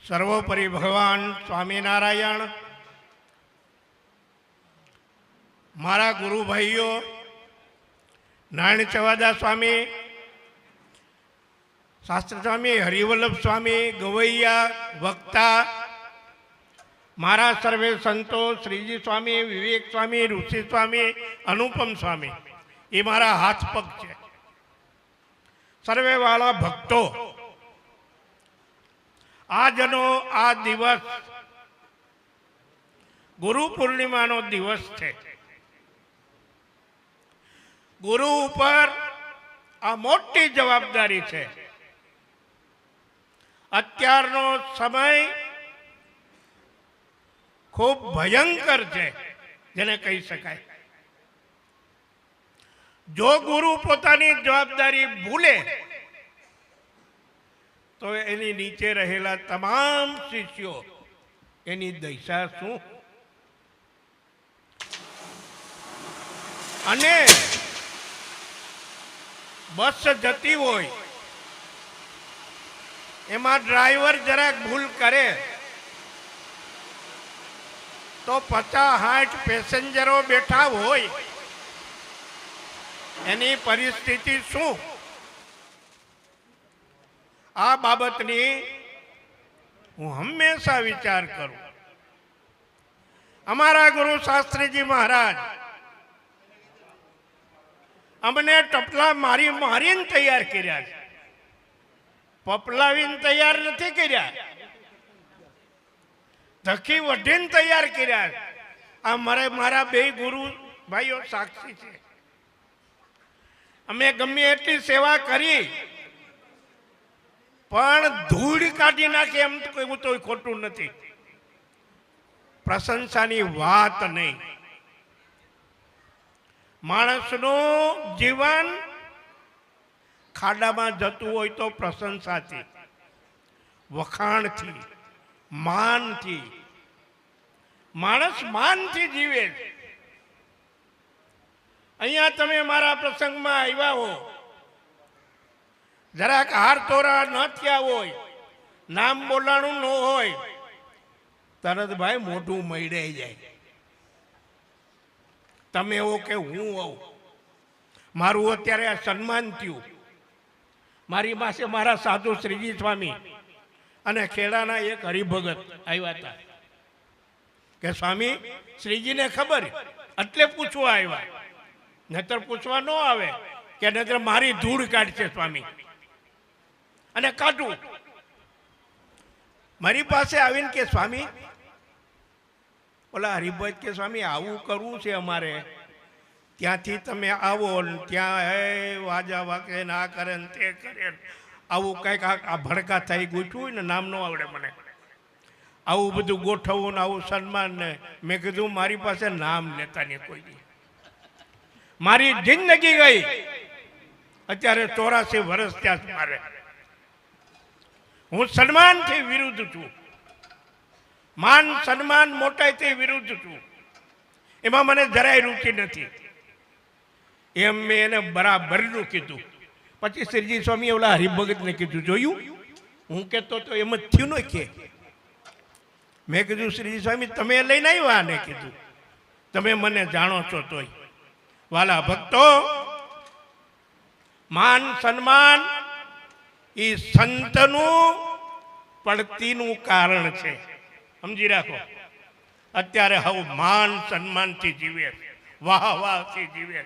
સર્વોપરી ભગવાન સ્વામિનારાયણ, મારા ગુરુ ભાઈઓ નારાયણ ચવાદા સ્વામી, શાસ્ત્ર સ્વામી હરિવલ્લભ સ્વામી, ગવૈયા વક્તા, મારા સર્વે સંતો શ્રીજી સ્વામી, વિવેક સ્વામી, ઋષિ સ્વામી, અનુપમ સ્વામી, એ મારા હાથ પગ છે. સર્વે વાળા ભક્તો, આજનો આ દિવસ ગુરુ પૂર્ણિમાનો દિવસ છે. ગુરુ ઉપર આ મોટી જવાબદારી છે. અત્યારનો સમય ખૂબ ભયંકર છે, જેને કહી શકાય. જો ગુરુ પોતાની જવાબદારી ભૂલે તો એની નીચે રહેલા તમામ શિષ્યો એની દશા શું? અને બસ જતી હોય એમાં ડ્રાઈવર જરાક ભૂલ કરે તો 50-60 પેસેન્જરો બેઠા હોય, એની પરિસ્થિતિ શું? આ બાબતની હું હંમેશા વિચાર કરું. અમારા ગુરુ શાસ્ત્રીજી મહારાજ અમને ટપલા મારીને તૈયાર કર્યા છે, પપલાવીને તૈયાર નથી કર્યા, ધકી વઢીને તૈયાર કર્યા. આ મારા બે ગુરુ ભાઈઓ સાક્ષી છે. અમે ગમે એટલી સેવા કરી પણ ધૂળ કાઢી નાખે એમ કહેવું તો ખોટું નથી. પ્રશંસાની વાત નહીં. માણસનું જીવન ખાડામાં જતું હોય તો પ્રશંસાથી, વખાણથી, માનથી. માણસ માનથી જીવે છે. અહીંયા તમે મારા પ્રસંગમાં આવ્યા હો, જરાક હાર તોરા ન થયા હોય, નામ બોલાણું ન હોય, તરત ભાઈ મોઢું મૈડાઈ જાય. તમે એવો કે હું આવું. મારું અત્યારે આ સન્માન થયું. મારી પાસે મારા સાધુ શ્રીજી સ્વામી અને ખેડાના એક હરિભગત આવ્યા હતા કે સ્વામી શ્રીજીને ખબર એટલે પૂછવા આવ્યા, નહીતર પૂછવા ન આવે કે નહીતર મારી ધૂળ કાઢશે સ્વામી. અને કાઢું. મારી પાસે આવીને કે સ્વામી, ઓલા હરિભગત કે સ્વામી આવું કરવું છે અમારે, ત્યાંથી તમે આવો ને ત્યાં હે વાજા વાકે ને આ કરે ને તે કરે, આવું કંઈક આ ભડકા થઈ ગૂંચવું હોય ને, નામ ન આવડે મને, આવું બધું ગોઠવવું ને આવું સન્માન ને. મેં કીધું મારી પાસે નામ લેતા નહીં કોઈ દી. મારી જિંદગી ગઈ અત્યારે 84 વર્ષ ત્યાં મારે. હું સન્માનથી વિરુદ્ધ છું. માન સન્માન મોટાઈથી વિરુદ્ધ છું. એમાં મને જરાય રુચિ નથી. એમ મેં એને બરાબરનું કીધું. પછી શ્રીજી સ્વામી ઓલા હરિભગતને કીધું, જોયું હું કહેતો તો એમ જ થયું ને કે. મેં કીધું શ્રીજી સ્વામી તમે લઈને આવ્યા ને, કીધું તમે મને જાણો છો તોય. વાલા ભક્તો, માન સન્માન એ સંતનું પડતીનું કારણ છે. સમજી રાખો. અત્યારે હવે માન સન્માનથી જીવે, વાહ વાહથી જીવે.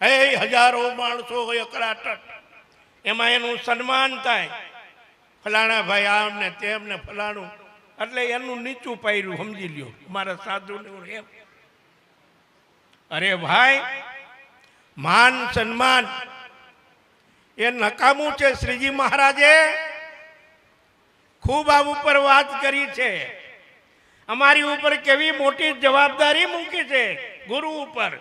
એ હજારો માણસો હોય અકરાટક, એમાં એનું સન્માન થાય. ફલાણા ભાઈ આમ ને તેમ ને ફલાણું, એટલે એનું નીચું પાયરું સમજી લ્યો. મારા સાધુનું એમ. અરે ભાઈ, માન સન્માન એ નકામું છે. શ્રીજી મહારાજે ખૂબ આ ઉપર વાત કરી છે. અમારી ઉપર કેવી મોટી જવાબદારી મૂકી છે ગુરુ ઉપર.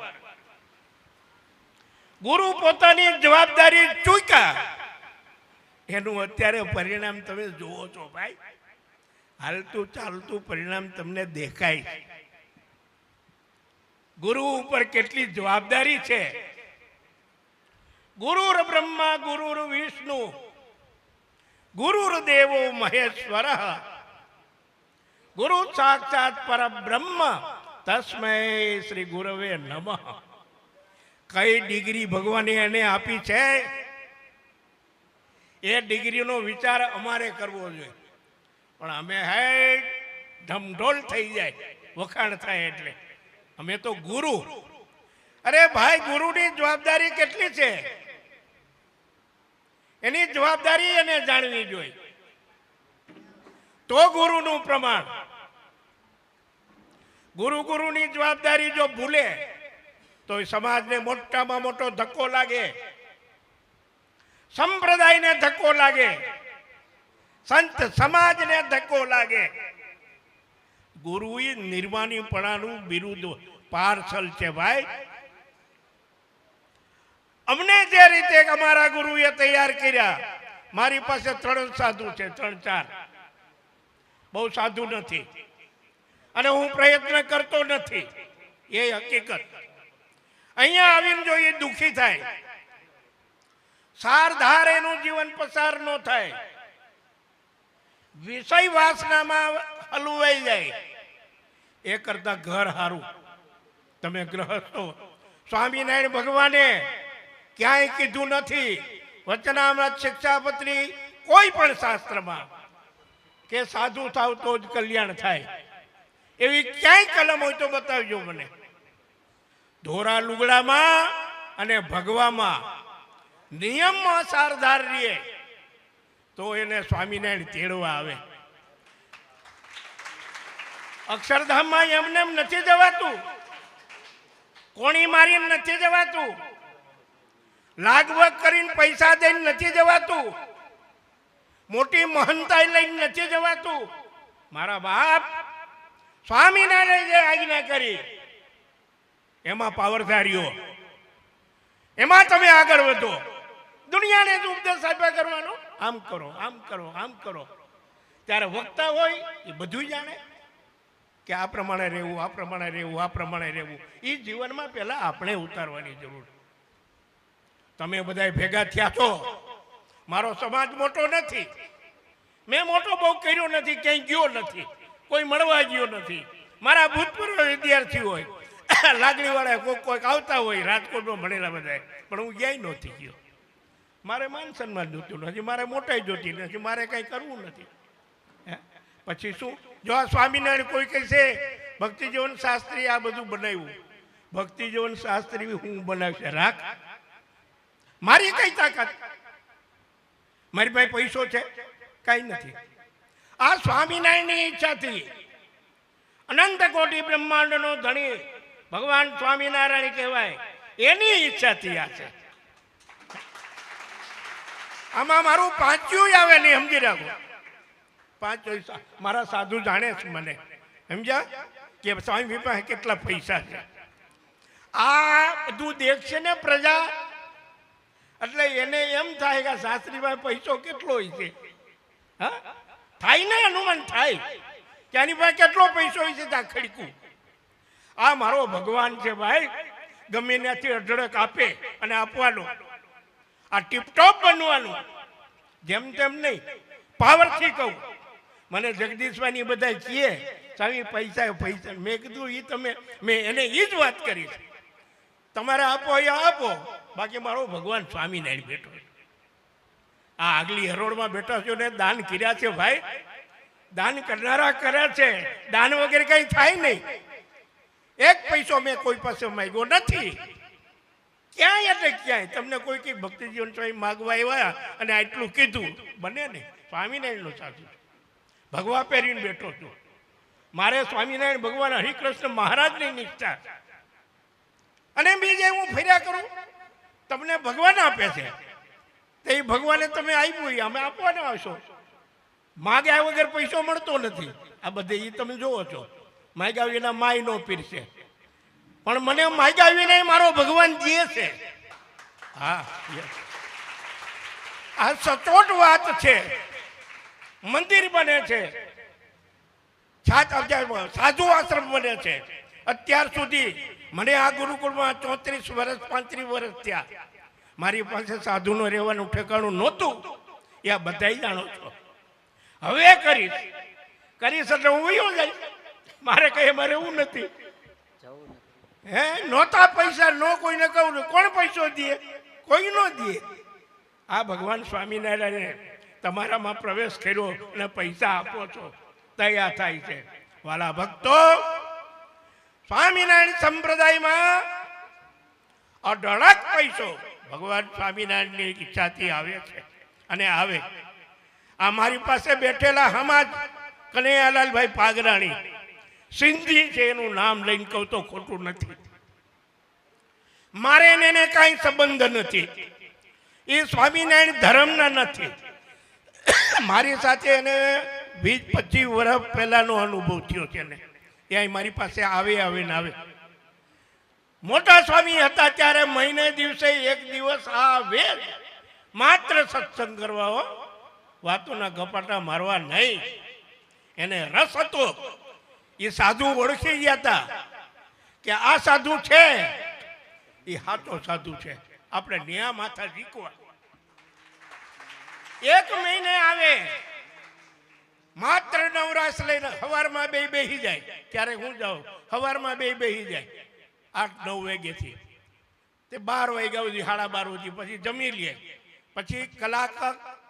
ગુરુ પોતાની જવાબદારી ચૂક્યા, એનું અત્યારે પરિણામ તમે જુઓ છો ભાઈ. હાલતું ચાલતું પરિણામ તમને દેખાય. ગુરુ ઉપર કેટલી જવાબદારી છે. ગુરુર બ્રહ્મા ગુરુર વિષ્ણુ ગુરુર્દેવો મહેશ્વર ગુરુ સાક્ષાત પરબ્રહ્મ તસ્મૈ શ્રી ગુરવે નમઃ. કઈ ડિગ્રી ભગવાને એને આપી છે એ ડિગ્રીનો વિચાર અમારે કરવો જોઈએ. પણ અમે હે ધમઢોલ થઈ જાય વખાણ થાય એટલે અમે તો ગુરુ. અરે ભાઈ, ગુરુની જવાબદારી કેટલી છે એની જવાબદારી એને જાણવી જોઈએ, તો ગુરુનું પ્રમાણ. ગુરુની જવાબદારી જો ભૂલે તો સમાજને મોટામાં મોટો ધક્કો લાગે, સંપ્રદાયને ધક્કો લાગે, સંત સમાજને ધક્કો લાગે. ગુરુ એ નિર્વાણીપણાનું બિરુદ પાર્સલ છે ભાઈ. અમને જે રીતે અમારા ગુરુએ તૈયાર કર્યા, મારી પાસે 3 સાધુ છે, 3-4, બહુ સાધુ નથી અને હું પ્રયત્ન કરતો નથી, એ હકીકત. અહીંયા આવીને જો એ દુઃખી થાય, સારધાર એનું જીવન પસાર ન થાય, વિષય વાસનામાં હલવાઈ જાય, એ કરતા ઘર હારું. તમે ગ્રહસ્થો, સ્વામિનારાયણ ભગવાને ક્યાંય કીધું નથી વચનામૃત શિક્ષાપત્રી કોઈ પણ શાસ્ત્રમાં કે સાધુ થાવ તો જ કલ્યાણ થાય, એવી ક્યાંય કલમ હોય તો બતાવજો મને. ધોરા લુગડામાં અને ભગવામાં નિયમમાં સારધાર રહીએ તો એને સ્વામિનારાયણ તેડવા આવે. અક્ષરધામમાં એમને નથી જવાતું, કોણી મારીને નથી જવાતું, લાગવગ કરીને પૈસા દઈને નથી જવાતું, મોટી મહંતાઈ લઈને નથી જવાતું. મારા બાપ સ્વામિનારાયણ જે આજ્ઞા કરી એમાં પાવરધારીઓ, એમાં તમે આગળ વધો. દુનિયાને જ ઉપદેશ આપ્યા કરવાનો, આમ કરો, આમ કરો, આમ કરો. ત્યારે વક્તા હોય એ બધું જાણે કે આ પ્રમાણે રહેવું, આ પ્રમાણે રહેવું, આ પ્રમાણે રહેવું. એ જીવનમાં પહેલા આપણે ઉતારવાની જરૂર. તમે બધા ભેગા થયા છો, મારો સમાજ મોટો નથી, મેં મોટો બહુ કર્યો નથી, ક્યાંય ગયો નથી, કોઈ મળવા ગયો નથી. મારા ભૂતપૂર્વ વિદ્યાર્થી હોય, લાગણી વાળા કોઈક આવતા હોય, રાજકોટમાં ભણેલા બધા, પણ હું ક્યાંય નહોતી ગયો. મારે માન સન્માન જોતું નથી, મારે મોટાઈ જોતી નથી, મારે કંઈ કરવું નથી. પછી શું? જો આ સ્વામિનારાયણ કોઈ કહેશે ભક્તિ જીવન શાસ્ત્રી આ બધું બનાવ્યું, ભક્તિ જીવન શાસ્ત્રી હું બનાવશે, રાખ. મારી કઈ તાકાત? મારી પાસે પૈસો છે? કઈ નથી. આ સ્વામિનારાયણની ઈચ્છાથી અનંત કોટી બ્રહ્માંડનો ધણી ભગવાન સ્વામિનારાયણ કહેવાય, એની ઈચ્છાથી આ છે. આમાં મારું પાંચ્યું આવે નહીં, સમજી રાખો. 5 મારા સાધુ જાણે છે મને, સમજ્યા કે સ્વામી પાસે કેટલા પૈસા છે. આ બધું દેખશે ને પ્રજા, એટલે એને એમ થાય કે શાસ્ત્રીમાં પૈસો કેટલો હોય છે. હા, થાય ને અનુમાન થાય કે આની પાસે કેટલો પૈસો હોય છે. ત્યાં ખડકું આ મારો ભગવાન છે ભાઈ, ગમે ત્યાંથી અઢળક આપે અને આપવાનો, આ ટીપટોપ બનવાનું, જેમ તેમ નહીં, પાવરથી કહું. મને જગદીશભાઈ બધા કીએ સ્વામી પૈસા પૈસા, મેં કીધું એ તમે, મેં એને એ જ વાત કરી, તમારે આપો એ આપો, બાકી મારો ભગવાન સ્વામિનારાયણ બેઠો. આ આગલી હરોળમાં બેઠા છો ને દાન કર્યા છે ભાઈ, દાન કરનારા કર્યા છે, દાન વગેરે કઈ થાય નહીં. 1 પૈસો મેં કોઈ પાસે માંગ્યો નથી, ક્યાંય એટલે ક્યાંય. તમને કોઈ કઈ ભક્તિ જીવન સ્વામી માગવા આવ્યા અને આટલું કીધું, બને નહીં. સ્વામિનારાયણનો સાચું ભગવા પહેરીને બેઠો છું. મારે સ્વામિનારાયણ ભગવાન હરિકૃષ્ણ મહારાજની નિષ્ઠા, અને બીજે હું ફર્યા કરું. તમને ભગવાન આપે છે તો એ ભગવાને તમે આપ્યું, અમે આપવાના આવશો. માગ્યા વગર પૈસો મળતો નથી. આ બધે એ તમે જોવો છો, માગ્યા વિના માય નો પીરશે. પણ મને માગ્યા વિના મારો ભગવાન જે છે. હા, આ સચોટ વાત છે. મંદિર બને છે, સાધુ આશ્રમ બને છે. અત્યાર સુધી મને આ ગુરુકુળમાં 34 વર્ષ 35 વર્ષ થયા, મારી પાસે સાધુનો રહેવાનું ઠેકાણું નહોતું. એ આ બધા જાણો છો. હવે કરીશ કરીશ એટલે હું વયો જાય. મારે કઈ મારે એવું નથી. હે નહોતા પૈસા નો કોઈને કહું કોણ પૈસો દે? કોઈ નો દે. આ ભગવાન સ્વામિનારાયણે તમારામાં પ્રવેશ કર્યો અને પૈસા આપો છો તૈયાર થાય છે. વાલા ભક્તો, સ્વામિનારાયણ સંપ્રદાયમાં અઢળક પૈસો ભગવાન સ્વામિનારાયણની ઈચ્છાથી આવે છે અને આવે. આ મારી પાસે બેઠેલા હમાજ કનૈયાલાલભાઈ પાગરાણી સિંધી છે, એનું નામ લઈને કહું તો ખોટું નથી. મારે એને કાંઈ સંબંધ નથી. એ સ્વામિનારાયણ ધર્મના નથી. મારી સાથે એને 20-25 વર્ષ પહેલાનો અનુભવ થયો છે ને ત્યાં મારી પાસે આવે ને આવે. મોટા સ્વામી હતા ત્યારે મહિને દિવસે એક દિવસ આવે માત્ર સત્સંગ કરવા હો, વાતોના ગપાટા મારવા નહીં. એને રસ હતો. એ સાધુ ઓળખી ગયા હતા કે આ સાધુ છે એ સાચો સાધુ છે, આપણે ન્યા માથા શીખવા. એક મહિને આવે માત્ર નવરાશ લઈને સવારમાં બેસી જાય. ત્યારે હું જાઉં સવારમાં બેસી જાય 8-9 વાગ્યાથી તે 12 વાગ્યા સુધી 12:30 સુધી. પછી જમી લે, પછી કલાક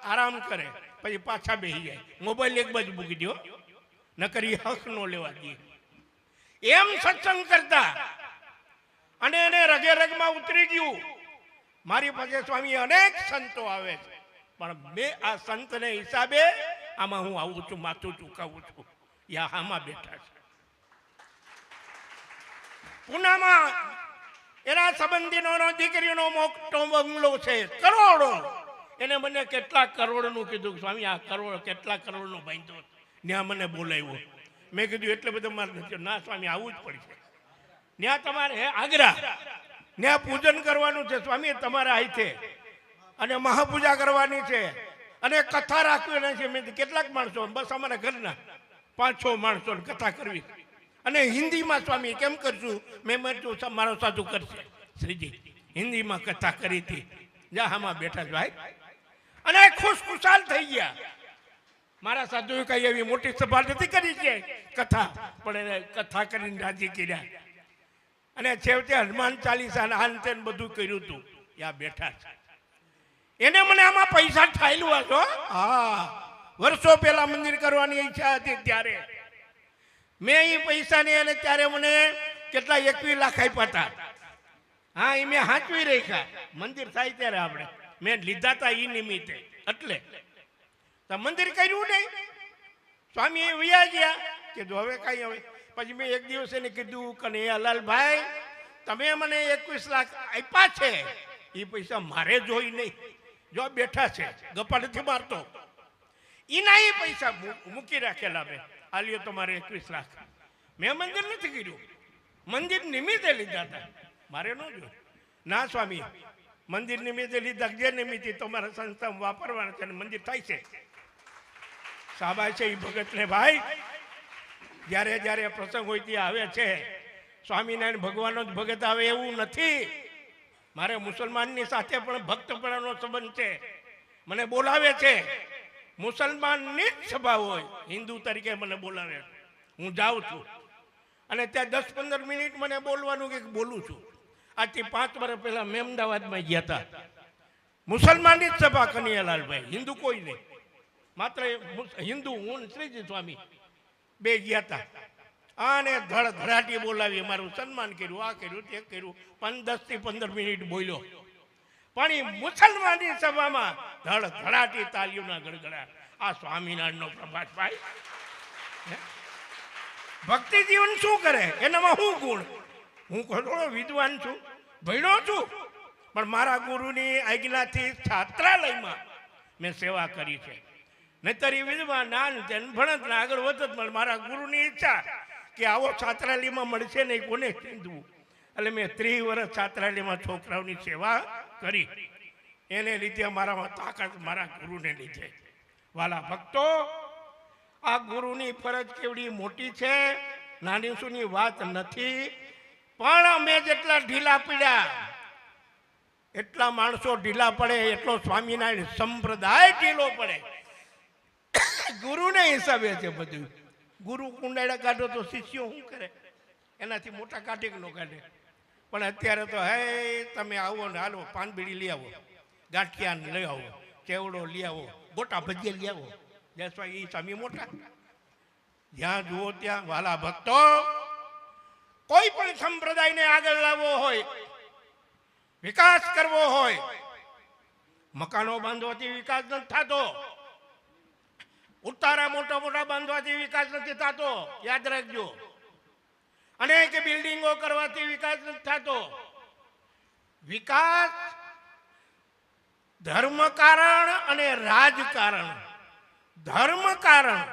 આરામ કરે, પછી પાછા બેસી જાય. મોબાઈલ એક બાજુ મૂકી દો, નકર એ હક નો લેવા દે. એમ સત્સંગ કરતા અને એને રગે રગમાં ઉતરી ગયું. મારી પાસે સ્વામી અનેક સંતો આવે છે, પણ મેં આ સંતને હિસાબે આમાં હું આવું છું, માથું ચૂકાવું છું. યા આમાં બેઠા છે. પુનામાં એના સંબંધીનો દીકરીનો મોટો બંગલો છે, કરોડો. એને મને કેટલા કરોડનું કીધું, સ્વામી આ કરોડ કેટલા કરોડનો બાંધ્યો. ત્યાં મને બોલાવ્યો. મેં કીધું એટલે બધું મારે નથી. ના સ્વામી આવું જ પડશે. ત્યાં તમારે આગ્રા ત્યાં પૂજન કરવાનું છે સ્વામી તમારા હાથે, અને મહાપૂજા કરવાની છે અને કથા રાખવી છે. મેં કેટલાક માણસો? બસ અમારા ઘરના 5-6 માણસો કથા કરવી. અને હિન્દીમાં સ્વામી કેમ કરશું? મેં મળતું મારો સાધુ કરશે. શ્રીજી હિન્દીમાં કથા કરી હતી. જા આમાં બેઠા જ ભાઈ. અને ખુશખુશાલ થઈ ગયા. મારા સાધુએ કઈ એવી મોટી સભા નથી કરી છે કથા, પણ એને કથા કરીને રાજી કર્યા. અને છેવટે હનુમાન ચાલીસા આનંદ બધું કર્યું હતું. ત્યાં બેઠા છે. એને મને આમાં પૈસા ઠાયલું હતો. હા, વર્ષો પહેલા મંદિર કરવાની ઈચ્છા હતી ત્યારે મેં એ પૈસાને એને ત્યારે મને કેટલા 21 લાખ આપ્યા હતા. હા, એ મેં હાંચવી રાખ્યા. મંદિર થાય ત્યારે આપણે મેં લીધા હતા એ નિમિત્તે. એટલે મંદિર કર્યું નહીં. સ્વામી એ વયા ગયા કીધું હવે કઈ. હવે પછી મેં એક દિવસ એને કીધું કનૈયાલાલભાઈ તમે મને 21 લાખ આપ્યા છે, એ પૈસા મારે જોઈ નહીં. જો બેઠા છે ગપ્પા નથી મારતો. એના એ પૈસા મૂકી રાખેલા મેં. આ લ્યો તમારે 21 લાખ. મેં મંદિર નથી કર્યું, મંદિર નિમિત્તે લીધા હતા. મારે ન જોયું. ના સ્વામી, મંદિર નિમિત્તે લીધા જે નિમિત્તે તમારા સંસ્થામાં વાપરવાના છે, મંદિર થાય છે. સાબા છે એ ભગતને ભાઈ જ્યારે જ્યારે પ્રસંગ હોય ત્યાં આવે છે. સ્વામિનારાયણ ભગવાનનો જ ભગત આવે એવું નથી. મારે મુસલમાનની સાથે પણ ભક્તપણાનો સંબંધ છે. મને બોલાવે છે. મુસલમાનની જ સભા હોય, હિન્દુ તરીકે મને બોલાવે. હું જાઉં છું અને ત્યાં 10-15 મિનિટ મને બોલવાનું કે બોલું છું. આજથી 5 વર્ષ પહેલા મેં અમદાવાદમાં ગયા હતા. મુસલમાનની જ સભા કનૈયાલાલભાઈ, હિન્દુ કોઈ નહીં. માત્ર હિન્દુ હું શ્રીજી સ્વામી બે ગયા હતા. આને ધડાટી બોલાવી, મારું સન્માન કર્યું, આ કર્યું તે કર્યું. 10 થી 15 મિનિટ બોલ્યો. પણ એ મુસલમાનની સભામાં ધડાટી તાલીઓના ગડગડા. આ સ્વામિનારાયણનો પ્રભાત ભાઈ. ભક્તિ જીવન શું કરે? એનામાં શું ગુણ? હું થોડો વિદ્વાન છું, ભણ્યો છું, પણ મારા ગુરુની આજ્ઞાથી છાત્રાલયમાં મેં સેવા કરી છે. નહીતર એ વિદ્વાન નાન ભણત ને આગળ વધત. પણ મારા ગુરુની ઈચ્છા કે આવો છાત્રાલયમાં મળશે નહીં, કોને ચીંધવું. એટલે મેં 30 વર્ષ છાત્રાલયમાં છોકરાઓની સેવા કરી. એને લીધે મારામાં તાકાત મારા ગુરુને લીધે. વાલા ભક્તો, આ ગુરુની ફરજ કેવડી મોટી છે, નાની સૂની વાત નથી. પણ અમે જેટલા ઢીલા પડ્યા એટલા માણસો ઢીલા પડે, એટલો સ્વામિનારાયણ સંપ્રદાય ઢીલો પડે. ગુરુને હિસાબે છે બધું. ગુરુ કુંડાળા કાઢો તો શિષ્યો શું કરે? એનાથી મોટા કાઢે કે ન કાઢે? પણ અત્યારે તો હે તમે આવો ને હાલો પાન બીડી લઈ આવો, ગાંઠિયા લઈ આવો, ચેવડો લઈ આવો, ગોટા ભજીયા લઈ આવો, જસવા એ સ્વામી મોટા. જ્યાં જુઓ ત્યાં વાલા ભક્તો, કોઈ પણ સંપ્રદાયને આગળ લાવવો હોય, વિકાસ કરવો હોય, મકાનો બાંધવાથી વિકાસ નથી થતો, ઉતારા મોટા મોટા બાંધવાથી વિકાસ નથી થતો, યાદ રાખજો. અનેક બિલ્ડિંગો કરવાથી વિકાસ નથી થતો. વિકાસ ધર્મ કારણ અને રાજકારણ. ધર્મ કારણ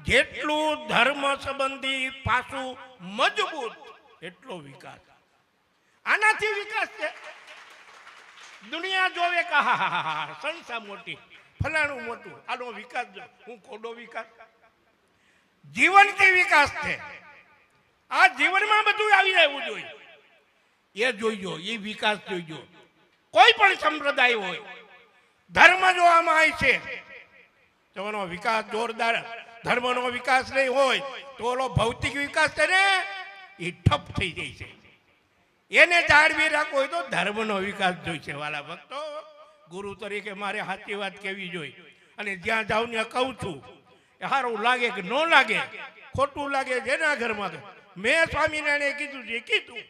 જેટલું ધર્મ સંબંધી પાસું મજબૂત એટલો વિકાસ. આનાથી વિકાસ છે. દુનિયા જોવે કે હા સંસ્થા મોટી, ફલાણું મોટું, આનો વિકાસ જો. હું ખોટો વિકાસ? જીવનથી વિકાસ છે. આ જીવનમાં બધું આવી રહેવું જોઈએ. એ જોઈજો, એ વિકાસ જોઈજો. કોઈ પણ સંપ્રદાય હોય, ધર્મ જો આમાં આવે છે તો એનો વિકાસ જોરદાર. ધર્મનો વિકાસ નહીં હોય તો ઓલો ભૌતિક વિકાસ છે ને એ ઠપ થઈ જાય છે. એને જાળવી રાખવો હોય તો ધર્મનો વિકાસ જોઈશે. વાલા ભક્તો, ગુરુ તરીકે મારે સાચી વાત કહેવી જોઈએ. અને જ્યાં જાઉં ત્યાં કહું છું, સારું લાગે કે ન લાગે, ખોટું લાગે જેના ઘરમાં તો મેં સ્વામિનારાયણે કીધું છે કીધું.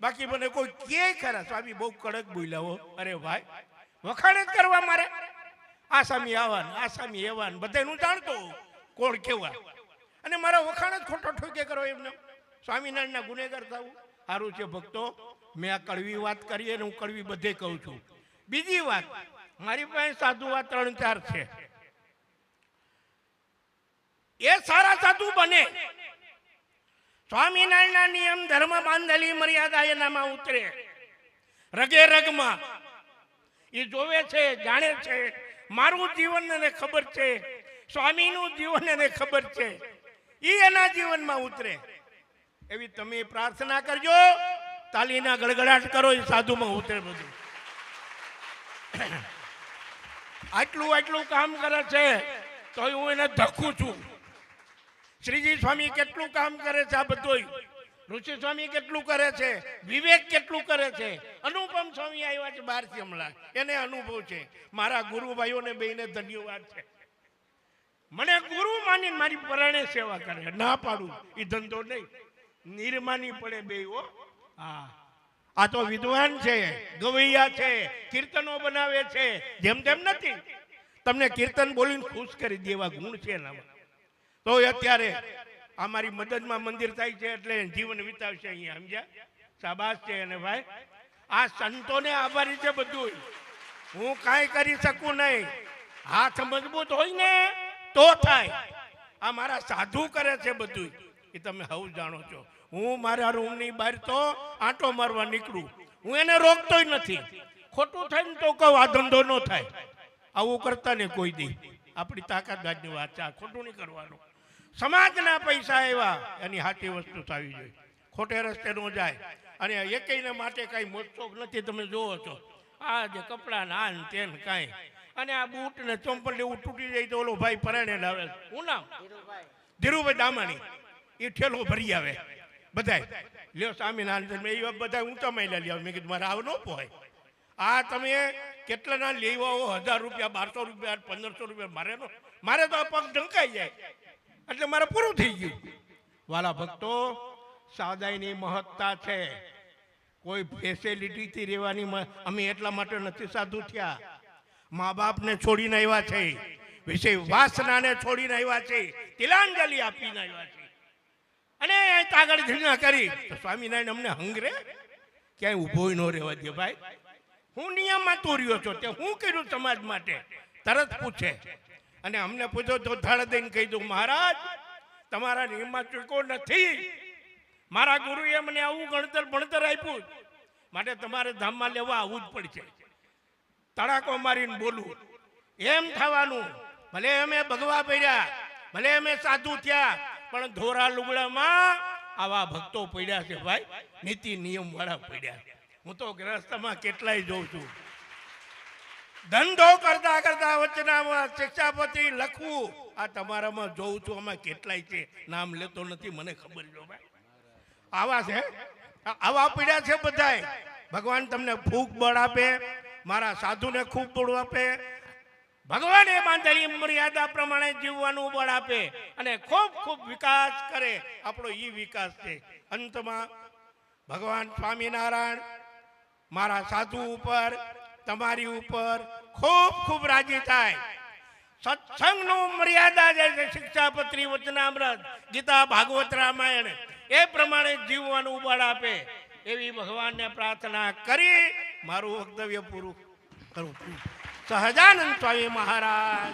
બાકી મને કોઈ કે ખરા સ્વામી બહુ કડક બોલ્યા હો. અરે ભાઈ, વખાણ જ કરવા મારે. આ સ્વામી આવાન, આ સ્વામી એવાન, બધાનું જાણતો કોણ કેવા, અને મારા વખાણ જ ખોટો ઠોકે કરો એમને. સ્વામિનારાયણના ગુનેગાર થવું સારું છે ભક્તો. મેં આ કડવી વાત કરી અને હું કડવી બધે કહું છું. બીજી વાત, મારી પાસે સાધુ વાત 3-4 છે. એ સારા સાધુ બને, સ્વામિનારાયણના નિયમ ધર્મ બાંધેલી મર્યાદા એનામાં ઉતરે, રગે રગમાં. એ જોવે છે, જાણે છે. મારું જીવન એને ખબર છે, સ્વામીનું જીવન એને ખબર છે. એ એના જીવનમાં ઉતરે. એવી તમે પ્રાર્થના કરજો. તાલીના ગડગડાટ કરો, એ સાધુમાં ઉતરે બધું. આટલું કામ કરે છે તો હું એને ધક્કું છું. શ્રીજી સ્વામી કેટલું કામ કરે છે, આ બધું ઋષિ સ્વામી કેટલું કરે છે, વિવેક કેટલું કરે છે. અનુપમ સ્વામી આવ્યા છે બહારથી હમણાં, એને અનુભવ છે. મારા ગુરુભાઈઓને બેને ધન્યવાદ છે. મને ગુરુ માની મારી પરાણે સેવા કરે. ના પાડું એ ધંધો નહીં, નિર્માની પડે બે. હા, આ તો વિદ્વાન છે, ગવૈયા છે, કીર્તનો બનાવે છે. જેમ તેમ નથી, તમને કીર્તન બોલીને ખુશ કરી દેવા ગુણ છે એનામાં. તો અત્યારે અમારી મદદમાં મંદિર થાય છે એટલે જીવન વિતાવશે અહીંયા, સમજ્યા? શાબાશ છે. અને ભાઈ, આ સંતોને આભારી છે બધું. હું કાંઈ કરી શકું નહીં. હાથ મજબૂત હોય ને તો થાય. આ મારા સાધુ કરે છે બધું, એ તમે હવ જાણો છો. હું મારા રૂમની બહાર તો આંટો મારવા નીકળું, હું એને રોકતોય નથી. ખોટું થાય ને તો કહું આ ધંધો ન થાય. આવું કરતા ને કોઈ દી. આપણી તાકાત ગાજની વાત છે, ખોટું નહીં કરવાનું. સમાજના પૈસા એવા એની સાચી વસ્તુ થવી જોઈએ, ખોટે રસ્તે ન જાય. અને એકેયને માટે કાંઈ મોજશોખ નથી. તમે જોવો છો આ જે કપડાં ના ને તેન કાંઈ, અને આ બૂટ ને ચંપલ એવું તૂટી જાય તો ઓલો ભાઈ પરાણે લાવે. હું નામ ધીરુભાઈ દામાણી, એ ઠેલો ભરી આવે બધાય. લ્યો સ્વામિનારાયણ, એ બધા ઊંચા માયલા લઈ આવે. મેં કીધું મારે આવ ન પોહાય. આ તમે કેટલાના લેવા હો? 1000 રૂપિયા, 1200 રૂપિયા, 1500 રૂપિયા. મારે તો આ પગ ઢંકાઈ જાય એટલે મારે પૂરું થઈ ગયું. વાલા ભક્તો, સાદાઈની મહત્તા છે. કોઈ ફેસિલિટીથી રહેવાની અમે એટલા માટે નથી સાધુ થયા. મા બાપને છોડીને આવ્યા છે, વિષય વાસનાને છોડીને આવ્યા છે, તિલાંજલિ આપીને આવ્યા છે. અને આગળ ધીના કરી તો સ્વામિનારાયણ અમને હંગરે ક્યાંય ઊભો ન રહેવા દે. ભાઈ, હું નિયમમાં તોર્યો છો, તે હું કર્યું સમાજ માટે? તરત પૂછે. અને અમને પૂછો તો ધડ દઈને કહી દઉં, મહારાજ તમારા નિયમમાં ચૂકો નથી. મારા ગુરુએ મને આવું ભણતર આપ્યું, માટે તમારે ધામમાં લેવા આવવું જ પડશે. તડાકો મારીને બોલું એમ થવાનું. ભલે અમે ભગવા પડ્યા, ભલે અમે સાધુ થયા, પણ ધોરા લુગડામાં આવા ભક્તો પડ્યા છે ભાઈ, નીતિ નિયમ વાળા પડ્યા. હું તો ગ્રસ્તમાં કેટલાય જોઉં છું. ધંધો કરતા કરતા વચનામાં શિક્ષાપતિ લખવું આ તમારામાં જોઉં છું આમાં કેટલાય છે, નામ લેતો નથી, મને ખબર જો ભાઈ આવા છે, આવા પીડ્યા છે બધાય. ભગવાન તમને ફૂક બળ આપે, મારા સાધુને ખૂબ બળ આપે, ભગવાન એ બાંધેલી મર્યાદા પ્રમાણે જીવવાનું બળ આપે અને ખૂબ ખૂબ વિકાસ કરે. આપણો ઈ વિકાસ છે. અંતમાં ભગવાન સ્વામિનારાયણ મારા સાધુ ઉપર, તમારી ઉપર ખૂબ ખૂબ રાજી થાય. સત્સંગનું મર્યાદા જે છે, શિક્ષાપત્રી, વચનામૃત, ગીતા, ભાગવત, રામાયણ એ પ્રમાણે જીવવાનું બળ આપે એવી ભગવાનને પ્રાર્થના કરી મારું વક્તવ્ય પૂરું કરું છું. સહજાનંદ સ્વામી મહારાજ.